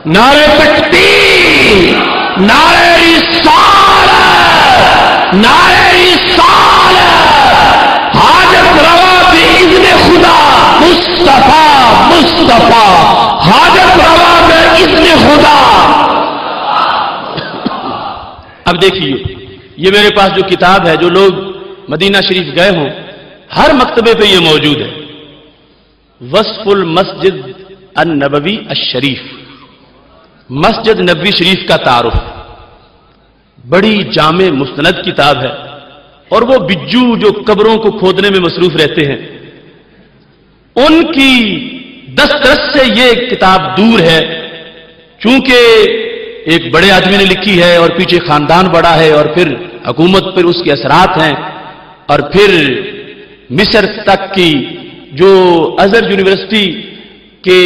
نعرے تکبیر، نعرے رسالت، نعرے رسالت، حاجت روا باذن خدا، مصطفیٰ مصطفیٰ، حاجت روا باذن خدا۔ اب دیکھیے، یہ میرے پاس جو کتاب ہے، جو لوگ مدینہ شریف گئے ہوں ہر مکتبے پہ یہ موجود ہے، وصف المسجد النبوی الشریف، مسجد نبوی شریف کا تعارف، بڑی جامع مستند کتاب ہے۔ اور وہ بجو جو قبروں کو کھودنے میں مصروف رہتے ہیں، ان کی دسترس سے یہ کتاب دور ہے، چونکہ ایک بڑے آدمی نے لکھی ہے اور پیچھے خاندان بڑا ہے، اور پھر حکومت پر اس کے اثرات ہیں، اور پھر مصر تک کی جو ازہر یونیورسٹی کے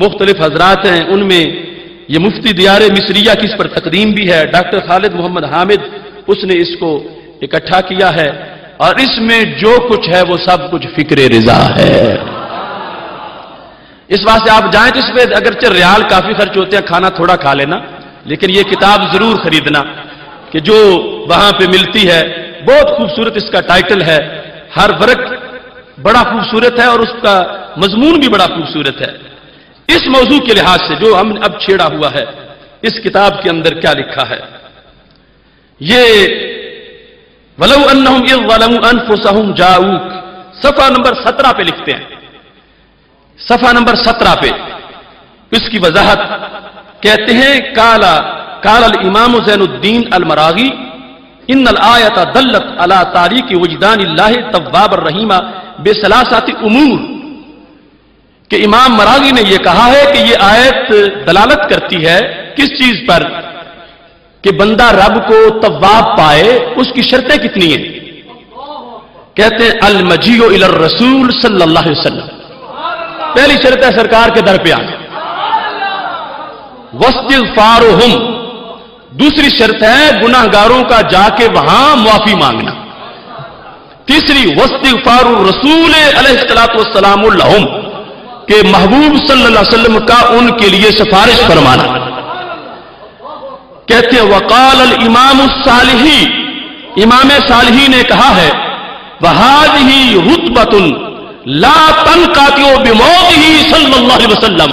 مختلف حضرات ہیں، ان میں یہ مفتی دیار مصریہ کی اس پر تقدیم بھی ہے، ڈاکٹر خالد محمد حامد، اس نے اس کو اکٹھا کیا ہے، اور اس میں جو کچھ ہے وہ سب کچھ فکر رضا ہے۔ اس واسطے آپ جائیں تو اس پہ اگرچہ ریال کافی خرچ ہوتے ہیں، کھانا تھوڑا کھا لینا، لیکن یہ کتاب ضرور خریدنا کہ جو وہاں پہ ملتی ہے۔ بہت خوبصورت اس کا ٹائٹل ہے، ہر ورق بڑا خوبصورت ہے اور اس کا مضمون بھی بڑا خوبصورت ہے۔ اس موضوع کے لحاظ سے جو ہم اب چھیڑا ہوا ہے، اس کتاب کے اندر کیا لکھا ہے؟ یہ وَلَوْ أَنَّهُمْ إِذْ ظَلَمُوا أَنفُسَهُمْ جَاءُوكَ، صفحہ نمبر 17 پہ لکھتے ہیں، صفحہ نمبر 17 پہ اس کی وضاحت کہتے ہیں، قال الامام زین الدین المراغی ان الآیت دلت علی تاریک وجدان اللہ تواب الرحیم بثلاثۃ امور، کہ امام مراغی نے یہ کہا ہے کہ یہ آیت دلالت کرتی ہے کس چیز پر؟ کہ بندہ رب کو تواب پائے، اس کی شرطیں کتنی ہیں؟ کہتے ہیں المجیء الی الرسول صلی اللہ علیہ وسلم، پہلی شرط ہے سرکار کے در پہ آنا، واستغفارہم، دوسری شرط ہے گناہگاروں کا جا کے وہاں معافی مانگنا، تیسری واستغفار الرسول علیہ الصلوۃ والسلام لہم، کہ محبوب صلی اللہ علیہ وسلم کا ان کے لیے سفارش فرمانا۔ کہتے ہیں وقال الامام الصالحی، امام صالحی نے کہا ہے وَهَذِهِ رُتْبَةٌ لَا تَنْقَطِعُ بِمَوْتِهِ صلی اللہ علیہ وسلم،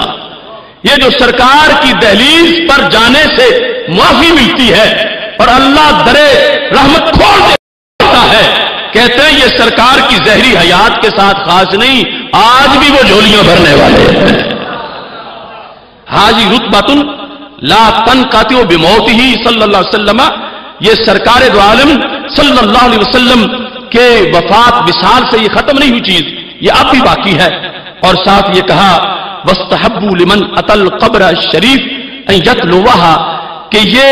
یہ جو سرکار کی دہلیز پر جانے سے معافی ملتی ہے اور اللہ درے رحمت کھول دیتا ہے، کہتے ہیں یہ سرکار کی ظاہری حیات کے ساتھ خاص نہیں، آج بھی وہ جھولیاں بھرنے والے ہیں۔ حاجی رتبۃ لا تنقطع بموتہ صلی اللہ علیہ وسلم، یہ سرکار دو عالم صلی اللہ علیہ وسلم کے وفات وصال سے یہ ختم نہیں ہوئی چیز، یہ اب بھی باقی ہے۔ اور ساتھ یہ کہا واستحبوا لمن اتى القبر الشریف ان یتلوها، کہ یہ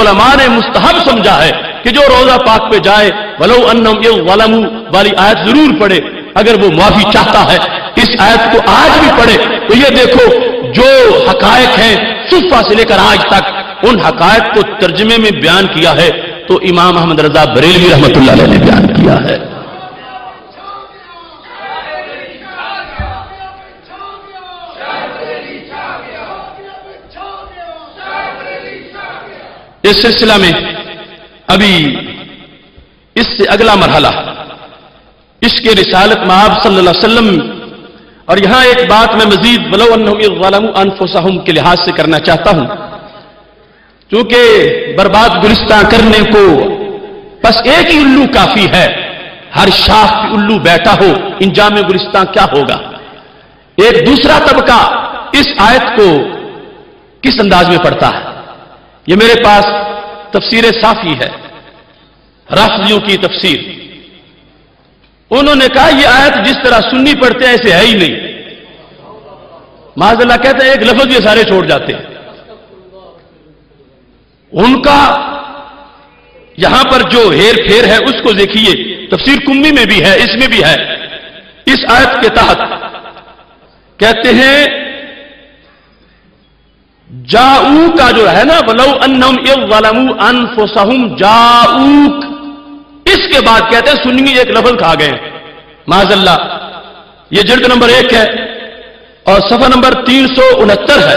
علماء نے مستحب سمجھا ہے کہ جو روزہ پاک پہ جائے ولو انہم اذ ظلموا والی آیت ضرور پڑھے، اگر وہ معافی چاہتا ہے اس آیت کو آج بھی پڑھے۔ تو یہ دیکھو جو حقائق ہیں صفحہ سے لے کر آج تک، ان حقائق کو ترجمے میں بیان کیا ہے تو امام احمد رضا بریلوی رحمۃ اللہ علیہ نے بیان کیا ہے۔ اس سلسلہ میں ابھی اس سے اگلا مرحلہ اس کے رسالت مآب صلی اللہ علیہ وسلم، اور یہاں ایک بات میں مزید ولو انہم اذ ظلموا انفسہم کے لحاظ سے کرنا چاہتا ہوں، چونکہ برباد گلستان کرنے کو بس ایک ہی الو کافی ہے، ہر شاخ کی الو بیٹھا ہو انجام گلستان کیا ہوگا۔ ایک دوسرا طبقہ اس آیت کو کس انداز میں پڑھتا ہے؟ یہ میرے پاس تفسیر صافی ہے، رافضیوں کی تفسیر، انہوں نے کہا یہ آیت جس طرح سنی پڑھتے ہیں ایسے ہے ہی نہیں، معاذ اللہ کہتے ہیں ایک لفظ یہ سارے چھوڑ جاتے ہیں۔ ان کا یہاں پر جو ہیر پھیر ہے اس کو دیکھیے، تفسیر کمی میں بھی ہے، اس میں بھی ہے۔ اس آیت کے تحت کہتے ہیں جاؤک کا جو ہے نا ولو انہم اذ ظلموا انفسہم جاؤک، اس کے بعد کہتے ہیں سنی ایک لفظ کھا گئے ہیں، معاذ اللہ۔ یہ جلد نمبر 1 ہے اور صفحہ نمبر 369 ہے،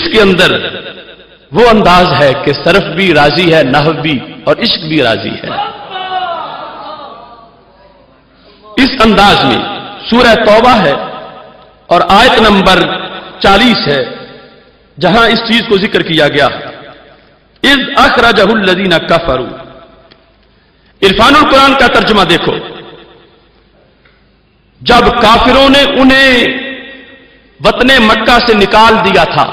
اس کے اندر وہ انداز ہے کہ صرف بھی راضی ہے، نحو بھی، اور عشق بھی راضی ہے. اس انداز میں سورہ توبہ ہے اور آیت نمبر 40 ہے جہاں اس چیز کو ذکر کیا گیا ہے. اذ اخرجہ الذین کفروا. عرفان القرآن کا ترجمہ دیکھو. جب کافروں نے انہیں وطن مکہ سے نکال دیا تھا،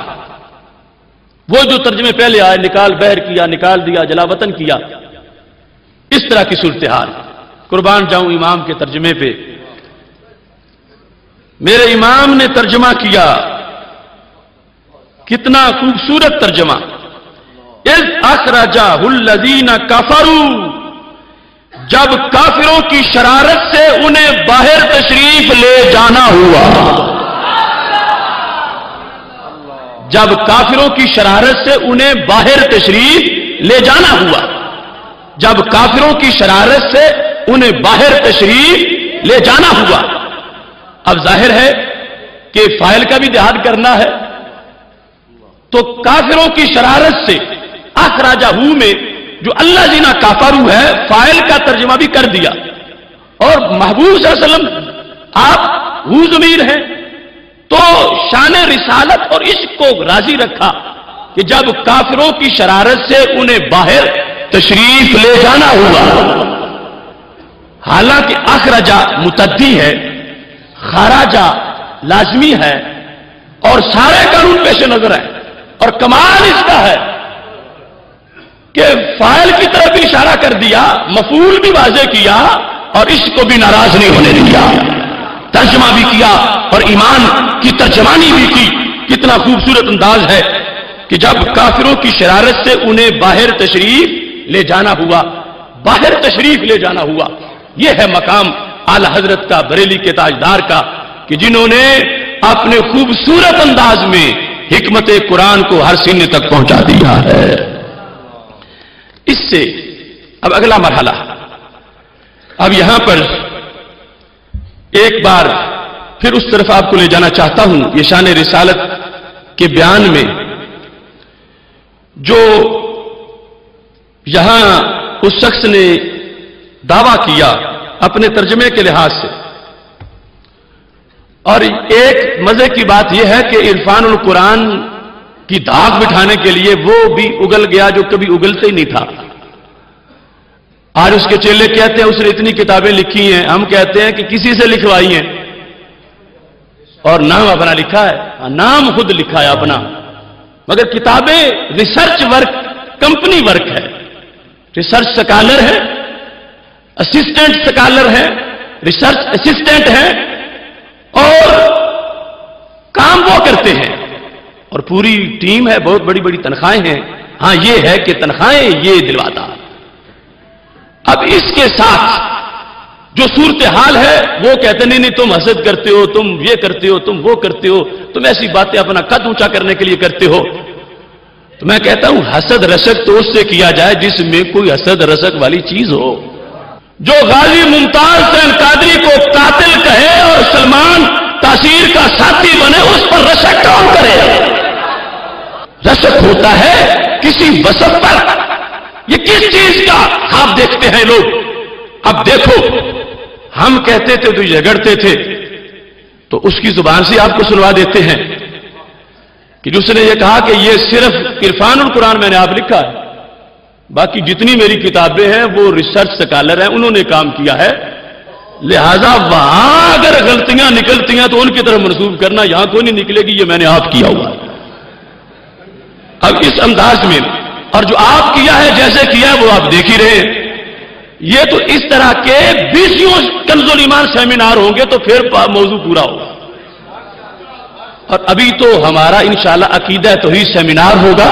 وہ جو ترجمے پہلے آئے، نکال بحر کیا، نکال دیا، جلا وطن کیا، اس طرح کی صورتحال. قربان جاؤں امام کے ترجمے پہ. میرے امام نے ترجمہ کیا، کتنا خوبصورت ترجمہ. اذ اخرجہ الذین کفروا. جب کافروں کی شرارت سے انہیں باہر تشریف لے جانا ہوا. جب کافروں کی شرارت سے انہیں باہر تشریف لے جانا ہوا. جب کافروں کی شرارت سے انہیں باہر تشریف لے جانا ہوا. اب ظاہر ہے کہ فاعل کا بھی دیہات کرنا ہے، تو کافروں کی شرارت سے اخراجہ میں جو اللہ جینا کافرو ہے، فاعل کا ترجمہ بھی کر دیا. اور محبوب صلی اللہ علیہ وسلم آپ ہو ضمیر ہیں، تو شان رسالت اور عشق کو راضی رکھا کہ جب کافروں کی شرارت سے انہیں باہر تشریف لے جانا ہوا. حالانکہ اخرجہ متعدی ہے، خراجہ لازمی ہے، اور سارے قانون پیش نظر ہیں. اور کمال اس کا ہے کہ فاعل کی طرف بھی اشارہ کر دیا، مفعول بھی واضح کیا، اور عشق کو بھی ناراض نہیں ہونے دیا. ترجمہ بھی کیا اور ایمان کی ترجمانی بھی کی. کتنا خوبصورت انداز ہے کہ جب کافروں کی شرارت سے انہیں باہر تشریف لے جانا ہوا. باہر تشریف لے جانا ہوا، یہ ہے مقام اعلی حضرت کا، بریلی کے تاجدار کا، کہ جنہوں نے اپنے خوبصورت انداز میں حکمت قرآن کو ہر سینے تک پہنچا دیا ہے. اس سے اب اگلا مرحلہ. اب یہاں پر ایک بار پھر اس طرف آپ کو لے جانا چاہتا ہوں. یہ شان رسالت کے بیان میں جو یہاں اس شخص نے دعویٰ کیا اپنے ترجمے کے لحاظ سے، اور ایک مزے کی بات یہ ہے کہ عرفان القرآن کی داغ بٹھانے کے لیے وہ بھی اگل گیا جو کبھی اگلتے ہی نہیں تھا. آج اس کے چیلے کہتے ہیں اس نے اتنی کتابیں لکھی ہیں، ہم کہتے ہیں کہ کسی سے لکھوائی ہیں، اور نام اپنا لکھا ہے. نام خود لکھا ہے اپنا، مگر کتابیں ریسرچ ورک، کمپنی ورک ہے. ریسرچ سکالر ہے، اسسٹنٹ سکالر ہے، ریسرچ اسسٹنٹ ہے، اور کام وہ کرتے ہیں، اور پوری ٹیم ہے، بہت بڑی بڑی تنخواہیں ہیں. ہاں یہ ہے کہ تنخواہیں یہ دلواتا. اب اس کے ساتھ جو صورتحال ہے وہ کہتے نہیں نہیں تم حسد کرتے ہو، تم یہ کرتے ہو، تم وہ کرتے ہو، تم ایسی باتیں اپنا قد اونچا کرنے کے لیے کرتے ہو. تو میں کہتا ہوں حسد رشک تو اس سے کیا جائے جس میں کوئی حسد رشک والی چیز ہو. جو غازی ممتاز حسین قادری کو قاتل کہے اور سلمان تاثیر کا ساتھی بنے، اس پر رشک کون کرے؟ رشک ہوتا ہے کسی وصف پر. یہ کس چیز کا خواب دیکھتے ہیں لوگ؟ اب دیکھو، ہم کہتے تھے تو جھگڑتے تھے، تو اس کی زبان سے آپ کو سنوا دیتے ہیں کہ جس نے یہ کہا کہ یہ صرف عرفان القرآن میں نے آپ لکھا ہے، باقی جتنی میری کتابیں ہیں وہ ریسرچ سکالر ہیں، انہوں نے کام کیا ہے، لہذا وہاں اگر غلطیاں نکلتی ہیں تو ان کی طرف منسوب کرنا، یہاں کوئی نہیں نکلے گی، یہ میں نے آپ کیا ہوا. اب اس انداز میں، اور جو آپ کیا ہے جیسے کیا ہے وہ آپ دیکھ ہی رہے ہیں. یہ تو اس طرح کے 20 کنز الایمان سیمینار ہوں گے تو پھر موضوع پورا ہوگا. اور ابھی تو ہمارا انشاءاللہ عقیدہ توحید سیمینار ہوگا،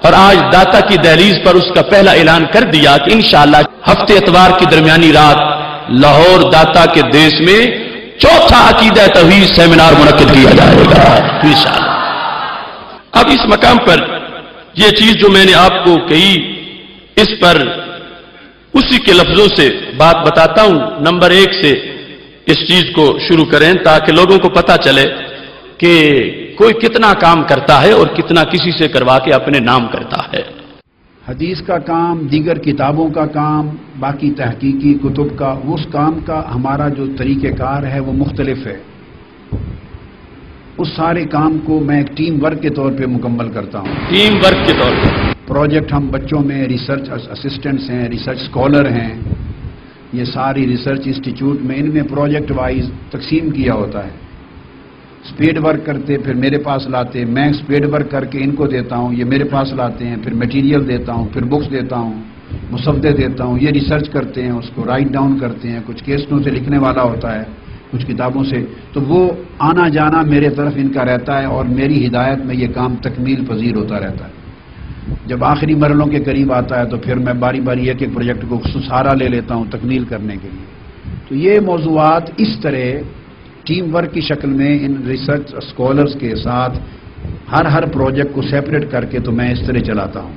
اور آج داتا کی دہلیز پر اس کا پہلا اعلان کر دیا کہ انشاءاللہ ہفتے اتوار کی درمیانی رات لاہور داتا کے دیش میں چوتھا عقیدہ توحید سیمینار منعقد کیا جائے گا انشاءاللہ. اب اس مقام پر یہ چیز جو میں نے آپ کو کہی، اس پر اسی کے لفظوں سے بات بتاتا ہوں. نمبر 1 سے اس چیز کو شروع کریں تاکہ لوگوں کو پتا چلے کہ کوئی کتنا کام کرتا ہے اور کتنا کسی سے کروا کے اپنے نام کرتا ہے۔ حدیث کا کام، دیگر کتابوں کا کام، باقی تحقیقی کتب کا، اس کام کا ہمارا جو طریقہ کار ہے وہ مختلف ہے۔ اس سارے کام کو میں ایک ٹیم ورک کے طور پہ مکمل کرتا ہوں۔ ٹیم ورک کے طور پر پروجیکٹ ہم بچوں میں ریسرچ اسسٹنٹس ہیں، ریسرچ اسکالر ہیں، یہ ساری ریسرچ انسٹیٹیوٹ میں ان میں پروجیکٹ وائز تقسیم کیا ہوتا ہے۔ اسپیڈ ورک کرتے پھر میرے پاس لاتے، میں اسپیڈ ورک کر کے ان کو دیتا ہوں، یہ میرے پاس لاتے ہیں، پھر میٹیریل دیتا ہوں، پھر بکس دیتا ہوں، مسودے دیتا ہوں، یہ ریسرچ کرتے ہیں، اس کو رائٹ ڈاؤن کرتے ہیں، کچھ کیسٹوں سے لکھنے والا ہوتا ہے، کچھ کتابوں سے، تو وہ آنا جانا میرے طرف ان کا رہتا ہے اور میری ہدایت میں یہ کام تکمیل پذیر ہوتا رہتا ہے۔ جب آخری مرحلوں کے قریب آتا ہے تو پھر میں باری باری ایک ایک پروجیکٹ کو سہارا لے لیتا ہوں تکمیل کرنے کے لیے۔ تو یہ موضوعات اس طرح ٹیم ورک کی شکل میں ان ریسرچ اسکالرز کے ساتھ ہر پروجیکٹ کو سیپریٹ کر کے تو میں اس طرح چلاتا ہوں۔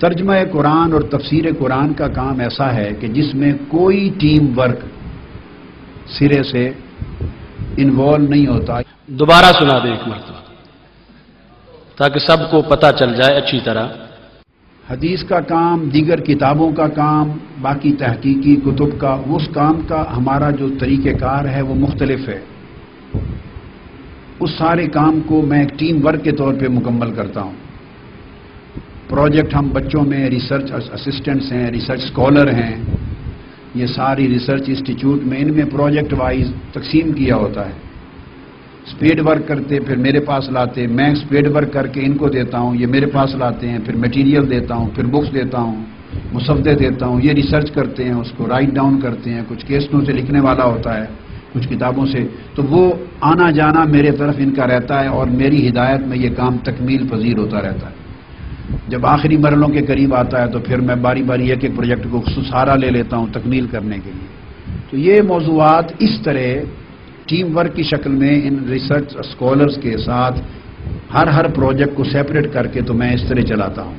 ترجمہ قرآن اور تفسیر قرآن کا کام ایسا ہے کہ جس میں کوئی ٹیم ورک سرے سے انوالو نہیں ہوتا۔ دوبارہ سنا دیں ایک مرتبہ تاکہ سب کو پتہ چل جائے اچھی طرح۔ حدیث کا کام، دیگر کتابوں کا کام، باقی تحقیقی کتب کا، اس کام کا ہمارا جو طریقہ کار ہے وہ مختلف ہے۔ اس سارے کام کو میں ایک ٹیم ورک کے طور پہ مکمل کرتا ہوں۔ پروجیکٹ ہم بچوں میں ریسرچ اسسٹنٹس ہیں، ریسرچ اسکالر ہیں، یہ ساری ریسرچ انسٹیٹیوٹ میں ان میں پروجیکٹ وائز تقسیم کیا ہوتا ہے۔ اسپیڈ ورک کرتے پھر میرے پاس لاتے، میں اسپیڈ ورک کر کے ان کو دیتا ہوں، یہ میرے پاس لاتے ہیں، پھر میٹیریل دیتا ہوں، پھر بکس دیتا ہوں، مسودے دیتا ہوں، یہ ریسرچ کرتے ہیں، اس کو رائٹ ڈاؤن کرتے ہیں، کچھ کیسٹوں سے لکھنے والا ہوتا ہے، کچھ کتابوں سے، تو وہ آنا جانا میرے طرف ان کا رہتا ہے اور میری ہدایت میں یہ کام تکمیل پذیر ہوتا رہتا ہے۔ جب آخری مرحلوں کے قریب آتا ہے تو پھر میں باری باری ایک ایک پروجیکٹ کو سہارا لے لیتا ہوں تکمیل کرنے کے لیے۔ تو یہ موضوعات اس طرح ٹیم ورک کی شکل میں ان ریسرچ اسکالرز کے ساتھ ہر پروجیکٹ کو سیپریٹ کر کے تو میں اس طرح چلاتا ہوں۔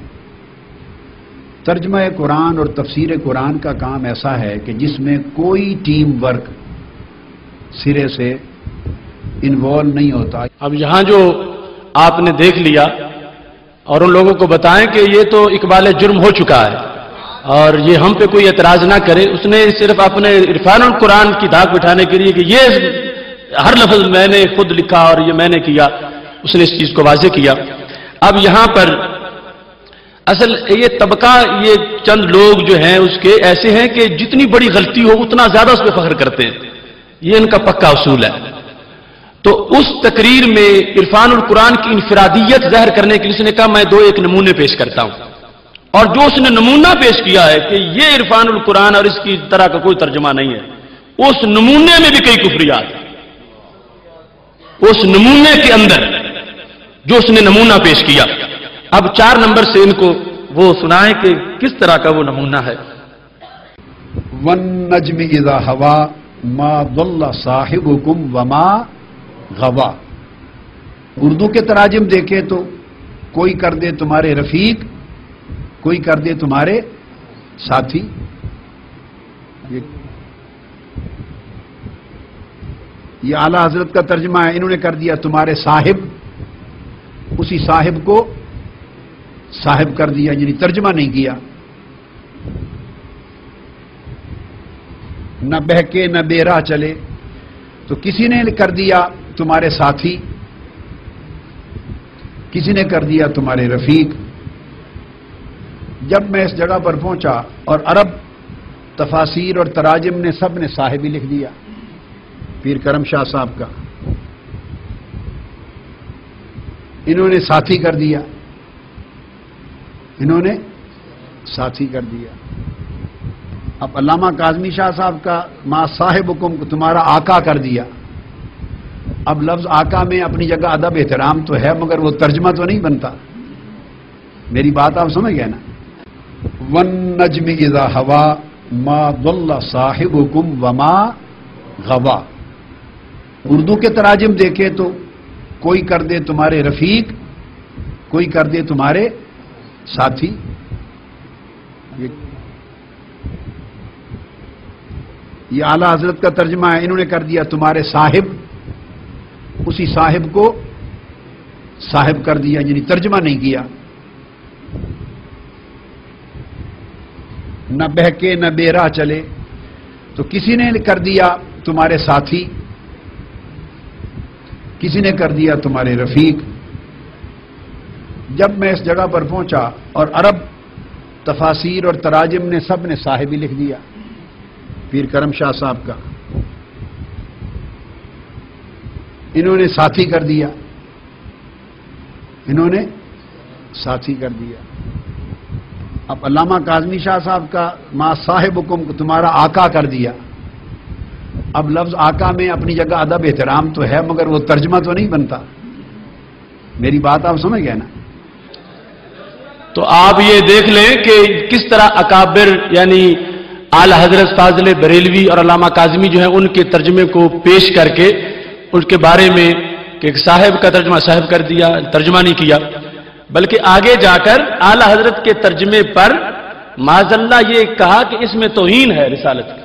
ترجمہ قرآن اور تفسیر قرآن کا کام ایسا ہے کہ جس میں کوئی ٹیم ورک سرے سے انوالو نہیں ہوتا۔ اب یہاں جو آپ نے دیکھ لیا اور ان لوگوں کو بتائیں کہ یہ تو اقبال جرم ہو چکا ہے اور یہ ہم پہ کوئی اعتراض نہ کرے، اس نے صرف اپنے عرفان القرآن کی دھاک بٹھانے کے لیے کہ یہ ہر لفظ میں نے خود لکھا اور یہ میں نے کیا، اس نے اس چیز کو واضح کیا۔ اب یہاں پر اصل یہ طبقہ، یہ چند لوگ جو ہیں اس کے ایسے ہیں کہ جتنی بڑی غلطی ہو اتنا زیادہ اس پہ فخر کرتے ہیں، یہ ان کا پکا اصول ہے۔ تو اس تقریر میں عرفان القرآن کی انفرادیت ظاہر کرنے کے لیے اس نے کہا میں ایک نمونے پیش کرتا ہوں، اور جو اس نے نمونہ پیش کیا ہے کہ یہ عرفان القرآن اور اس کی طرح کا کوئی ترجمہ نہیں ہے، اس نمونے میں بھی کئی کفریات ہیں۔ اس نمونے کے اندر جو اس نے نمونہ پیش کیا، اب 4 نمبر سے ان کو وہ سنائیں کہ کس طرح کا وہ نمونہ ہے۔ وَالنَّجْمِ إِذَا هَوَى مَا ضَلَّ صَاحِبُكُمْ وَمَا غَوَى۔ اردو کے تراجم دیکھے تو کوئی کر دے تمہارے رفیق، کوئی کر دے تمہارے ساتھی۔ یہ اعلی حضرت کا ترجمہ ہے، انہوں نے کر دیا تمہارے صاحب، اسی صاحب کو صاحب کر دیا، یعنی ترجمہ نہیں کیا۔ نہ بہکے نہ بے راہ چلے، تو کسی نے کر دیا تمہارے ساتھی، کسی نے کر دیا تمہارے رفیق۔ جب میں اس جگہ پر پہنچا اور عرب تفاسیر اور تراجم نے سب نے صاحب ہی لکھ دیا، پیر کرم شاہ صاحب کا، انہوں نے ساتھی کر دیا، انہوں نے ساتھی کر دیا۔ اب علامہ کاظمی شاہ صاحب کا ما صاحبکم کو تمہارا آقا کر دیا۔ اب لفظ آقا میں اپنی جگہ ادب احترام تو ہے، مگر وہ ترجمہ تو نہیں بنتا۔ میری بات آپ سمجھ گئے نا؟ وَالنَّجْمِ إِذَا هَوَى مَا ضَلَّ صَاحِبُكُمْ وَمَا غَوَى۔ اردو کے تراجم دیکھے تو کوئی کر دے تمہارے رفیق، کوئی کر دے تمہارے ساتھی۔ یہ اعلی حضرت کا ترجمہ ہے، انہوں نے کر دیا تمہارے صاحب، اسی اسی صاحب کو صاحب کر دیا، یعنی ترجمہ نہیں کیا. نہ بہکے نہ بے راہ چلے. تو کسی نے کر دیا تمہارے ساتھی، کسی نے کر دیا تمہارے رفیق. جب میں اس جگہ پر پہنچا اور عرب تفاسیر اور تراجم نے سب نے صاحب ہی لکھ دیا. پیر کرم شاہ صاحب کا انہوں نے ساتھی کر دیا، انہوں نے ساتھی کر دیا. اب علامہ کاظمی شاہ صاحب کا ما صاحبکم کو تمہارا آقا کر دیا. اب لفظ آقا میں اپنی جگہ ادب احترام تو ہے، مگر وہ ترجمہ تو نہیں بنتا. میری بات آپ سمجھ گئے نا؟ تو آپ یہ دیکھ لیں کہ کس طرح اکابر یعنی اعلی حضرت فاضل بریلوی اور علامہ کاظمی جو ہیں ان کے ترجمے کو پیش کر کے ان کے بارے میں کہ ایک صاحب کا ترجمہ صاحب کر دیا، ترجمہ نہیں کیا، بلکہ آگے جا کر اعلی حضرت کے ترجمے پر معاذ اللہ یہ کہا کہ اس میں توہین ہے رسالت کی.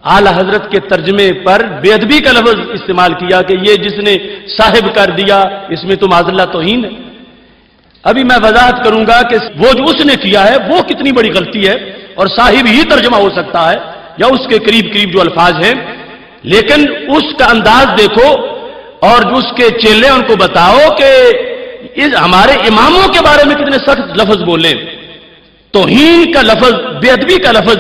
اعلی حضرت کے ترجمے پر بے ادبی کا لفظ استعمال کیا کہ یہ جس نے صاحب کر دیا اس میں تو معاذ اللہ توہین ہے. ابھی میں وضاحت کروں گا کہ وہ جو اس نے کیا ہے وہ کتنی بڑی غلطی ہے، اور صاحب ہی ترجمہ ہو سکتا ہے یا اس کے قریب قریب جو الفاظ ہیں، لیکن اس کا انداز دیکھو اور جو اس کے چیلے ان کو بتاؤ کہ ہمارے اماموں کے بارے میں کتنے سخت لفظ بولیں. توہین کا لفظ، بے ادبی کا لفظ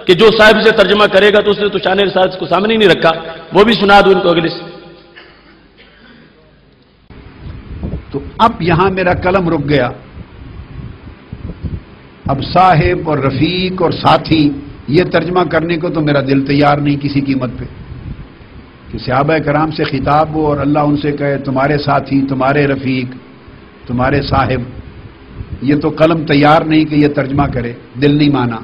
کہ جو صاحب سے ترجمہ کرے گا تو اس نے تو شان رسالت کو سامنے ہی نہیں رکھا. وہ بھی سنا دو ان کو اگلے سے. تو اب یہاں میرا قلم رک گیا. اب صاحب اور رفیق اور ساتھی یہ ترجمہ کرنے کو تو میرا دل تیار نہیں کسی قیمت پہ کہ صحابہ کرام سے خطاب ہو اور اللہ ان سے کہے تمہارے ساتھی، تمہارے رفیق، تمہارے صاحب. یہ تو قلم تیار نہیں کہ یہ ترجمہ کرے، دل نہیں مانا.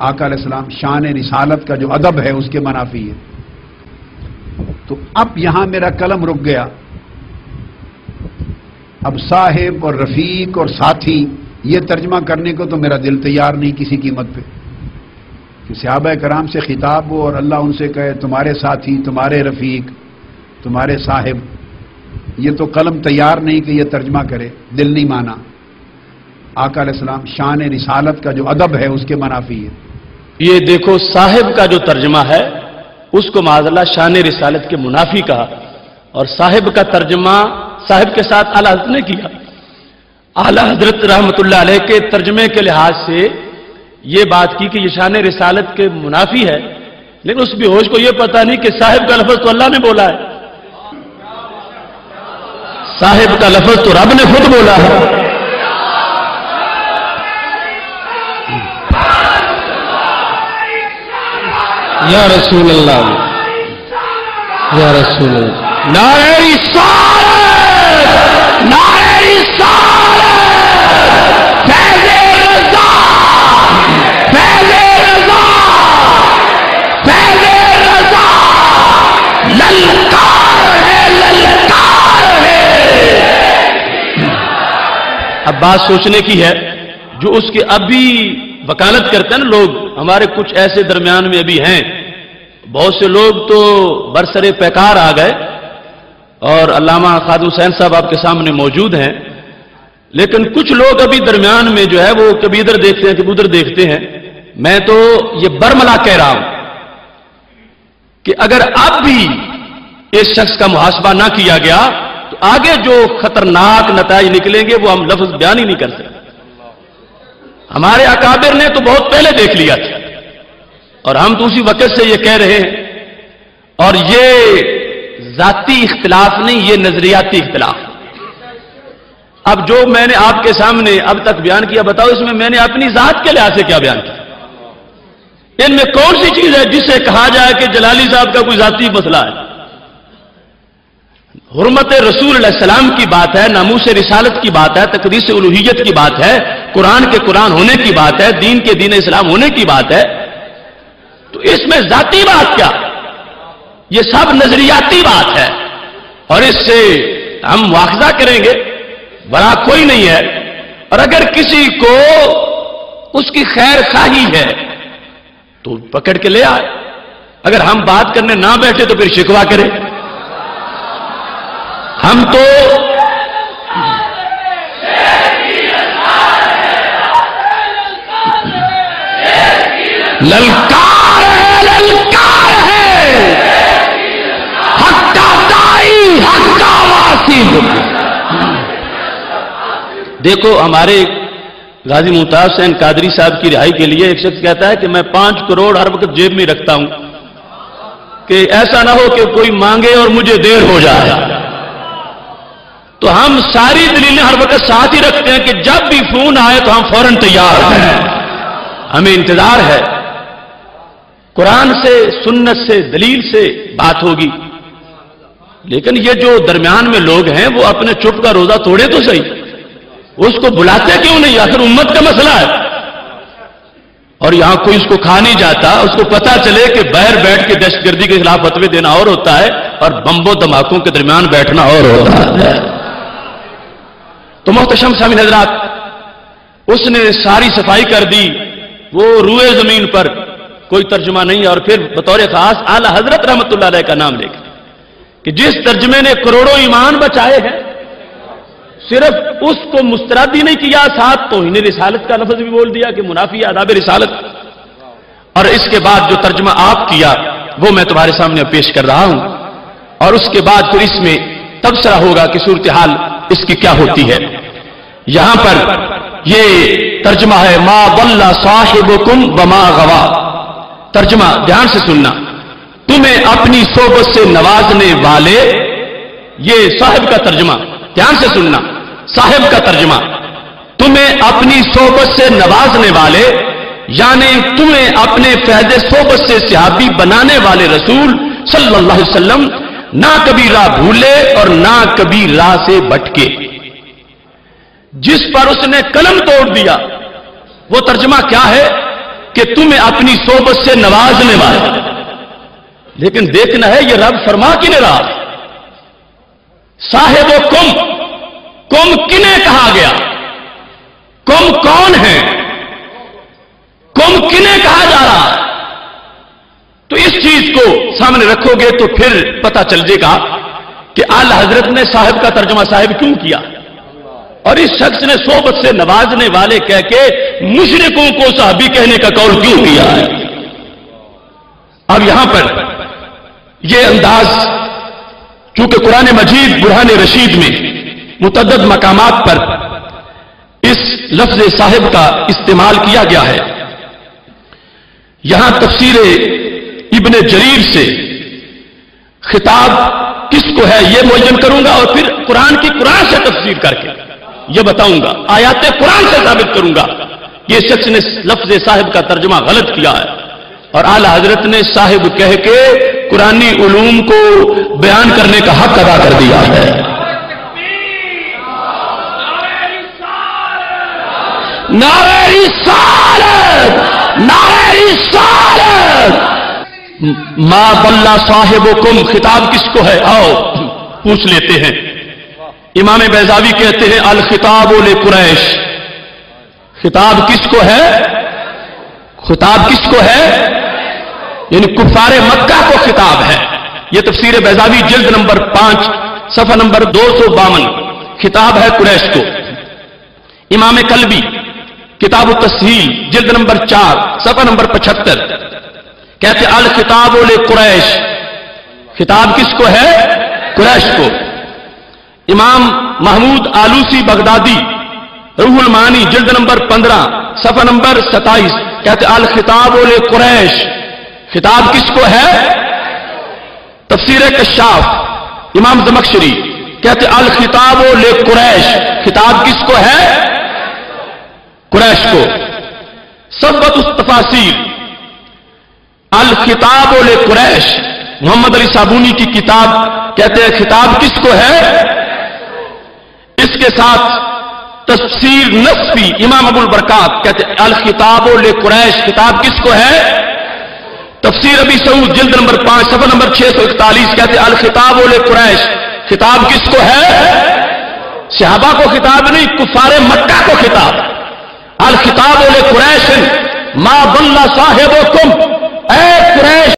آقا علیہ السلام شان رسالت کا جو ادب ہے اس کے منافی ہے. تو اب یہاں میرا قلم رک گیا. اب صاحب اور رفیق اور ساتھی یہ ترجمہ کرنے کو تو میرا دل تیار نہیں کسی قیمت پہ کہ صحابہ کرام سے خطاب ہو اور اللہ ان سے کہے تمہارے ساتھی، تمہارے رفیق، تمہارے صاحب. یہ تو قلم تیار نہیں کہ یہ ترجمہ کرے، دل نہیں مانا. آقا علیہ السلام شان رسالت کا جو ادب ہے اس کے منافی ہے. یہ دیکھو صاحب کا جو ترجمہ ہے اس کو معاذ اللہ شان رسالت کے منافی کہا، اور صاحب کا ترجمہ صاحب کے ساتھ اعلی حضرت نے کیا. اعلی حضرت رحمت اللہ علیہ کے ترجمے کے لحاظ سے یہ بات کی کہ یہ شان رسالت کے منافی ہے، لیکن اس بھی ہوش کو یہ پتہ نہیں کہ صاحب کا لفظ تو اللہ نے بولا ہے، صاحب کا لفظ تو رب نے خود بولا ہے. یا رسول اللہ، یا رسول اللہ. نعرہ رسالت، نعرہ رسالت، فیض رضا، فیض رضا، فیض رضا، للکار ہے، للکار ہے. اب بات سوچنے کی ہے جو اس کے ابھی وکالت کرتے ہیں نا لوگ. ہمارے کچھ ایسے درمیان میں ابھی ہیں، بہت سے لوگ تو برسر پیکار آ گئے اور علامہ خادم حسین صاحب آپ کے سامنے موجود ہیں، لیکن کچھ لوگ ابھی درمیان میں جو ہے وہ کبھی ادھر دیکھتے ہیں کبھی ادھر دیکھتے ہیں. میں تو یہ برملا کہہ رہا ہوں کہ اگر اب بھی اس شخص کا محاسبہ نہ کیا گیا تو آگے جو خطرناک نتائج نکلیں گے وہ ہم لفظ بیان ہی نہیں کر سکتے. ہمارے اکابر نے تو بہت پہلے دیکھ لیا تھا اور ہم تو اسی وقت سے یہ کہہ رہے ہیں. اور یہ ذاتی اختلاف نہیں، یہ نظریاتی اختلاف. اب جو میں نے آپ کے سامنے اب تک بیان کیا، بتاؤ اس میں نے اپنی ذات کے لحاظ سے کیا بیان کیا؟ ان میں کون سی چیز ہے جسے کہا جائے کہ جلالی صاحب کا کوئی ذاتی مسئلہ ہے؟ حرمت رسول علیہ السلام کی بات ہے، ناموس رسالت کی بات ہے، تقدیس الوہیت کی بات ہے، قرآن کے قرآن ہونے کی بات ہے، دین کے دین اسلام ہونے کی بات ہے. تو اس میں ذاتی بات کیا؟ یہ سب نظریاتی بات ہے اور اس سے ہم مواخذہ کریں گے، بڑا کوئی نہیں ہے. اور اگر کسی کو اس کی خیر خواہی ہے تو پکڑ کے لے آئے. اگر ہم بات کرنے نہ بیٹھے تو پھر شکوہ کرے. ہم تو للکار ہے حق کا دائی حق کا واصل. دیکھو ہمارے غازی ممتاز حسین قادری صاحب کی رہائی کے لیے ایک شخص کہتا ہے کہ میں 5 کروڑ ہر وقت جیب میں رکھتا ہوں کہ ایسا نہ ہو کہ کوئی مانگے اور مجھے دیر ہو جائے. تو ہم ساری دلیلیں ہر وقت ساتھ ہی رکھتے ہیں کہ جب بھی فون آئے تو ہم فوراً تیار ہیں. ہمیں انتظار ہے. قرآن سے سنت سے دلیل سے بات ہوگی. لیکن یہ جو درمیان میں لوگ ہیں وہ اپنے چپ کا روزہ توڑے تو صحیح, اس کو بلاتے کیوں نہیں؟ آخر امت کا مسئلہ ہے. اور یہاں کوئی اس کو کھا نہیں جاتا. اس کو پتا چلے کہ باہر بیٹھ کے دہشت گردی کے خلاف فتوے دینا اور ہوتا ہے اور بمبو دھماکوں کے درمیان بیٹھنا اور ہوتا ہے. تو محتشم سامعین حضرات, اس نے ساری صفائی کر دی. وہ روئے زمین پر کوئی ترجمہ نہیں, اور پھر بطور خاص اعلی حضرت رحمت اللہ علیہ کا نام لے کے کہ جس ترجمے نے کروڑوں ایمان بچائے ہیں, صرف اس کو مسترد ہی نہیں کیا, ساتھ توہین رسالت کا لفظ بھی بول دیا کہ منافی آداب رسالت. اور اس کے بعد جو ترجمہ آپ کیا وہ میں تمہارے سامنے پیش کر رہا ہوں, اور اس کے بعد پھر اس میں تبصرہ ہوگا کہ صورتحال اس کی کیا ہوتی ہے. یہاں پر یہ ترجمہ ہے ما ضل صاحبکم وما غوا. ترجمہ دھیان سے سننا. تمہیں اپنی صحبت سے نوازنے والے, یہ صاحب کا ترجمہ, دھیان سے سننا, صاحب کا ترجمہ. تمہیں اپنی صحبت سے نوازنے والے یعنی تمہیں اپنے فیض صحبت سے صحابی بنانے والے رسول صلی اللہ علیہ وسلم نہ کبھی راہ بھولے اور نہ کبھی راہ سے بھٹکے. جس پر اس نے قلم توڑ دیا وہ ترجمہ کیا ہے کہ تمہیں اپنی صحبت سے نوازنے والے. لیکن دیکھنا ہے یہ رب فرما کنے رہا. صاحب و کم کنہیں کہا گیا؟ کم کون ہے؟ کم کنہیں کہا جا رہا ہے؟ تو اس چیز کو سامنے رکھو گے تو پھر پتہ چل جائے گا کہ اعلی حضرت نے صاحب کا ترجمہ صاحب کیوں کیا, اور اس شخص نے صحبت سے نوازنے والے کہہ کے مشرکوں کو صحابی کہنے کا قول کیوں کیا ہے. اب یہاں پر یہ انداز چونکہ قرآن مجید برہان رشید میں متعدد مقامات پر اس لفظ صاحب کا استعمال کیا گیا ہے. یہاں تفسیر ابن جریر سے خطاب کس کو ہے یہ معین کروں گا, اور پھر قرآن کی قرآن سے تفسیر کر کے یہ بتاؤں گا, آیات قرآن سے ثابت کروں گا یہ شخص نے لفظ صاحب کا ترجمہ غلط کیا ہے, اور اعلی حضرت نے صاحب کہہ کے قرآنی علوم کو بیان کرنے کا حق ادا کر دیا ہے. نعرہ رسالت, نعرہ رسالت. ما ضل صاحبکم خطاب کس کو ہے؟ آؤ پوچھ لیتے ہیں. امام بیضاوی کہتے ہیں الخطاب لقریش. خطاب کس کو ہے؟ خطاب کس کو ہے؟ یعنی کفار مکہ کو خطاب ہے. یہ تفسیر بیضاوی جلد نمبر 5 صفحہ نمبر 252. خطاب ہے قریش کو. امام کلبی کتاب التسہیل جلد نمبر 4 صفحہ نمبر 75 کہتے الخطاب لقریش. خطاب کس کو ہے؟ قریش کو. امام محمود آلوسی بغدادی روح المعانی جلد نمبر 15 صفحہ نمبر 27 کہتے الخطاب لقریش. خطاب کس کو ہے؟ تفسیر کشاف امام زمخشری کہتے الخطاب لقریش. خطاب کس کو ہے؟ قریش کو. ثبت التفاسیر الخطاب لقریش محمد علی صابونی کی کتاب کہتے ہیں خطاب کس کو ہے؟ اس کے ساتھ تفسیر نصفی امام ابو البرکات کہتے ہیں الخطاب لقریش. خطاب کس کو ہے؟ تفسیر ابی سعود جلد نمبر 5 صفحہ نمبر 641 کہتے ہیں الخطاب لقریش. خطاب کس کو ہے؟ صحابہ کو خطاب نہیں, کفار مکہ کو خطاب. الخطاب لقریش ما ضل صاحبکم, اے قریش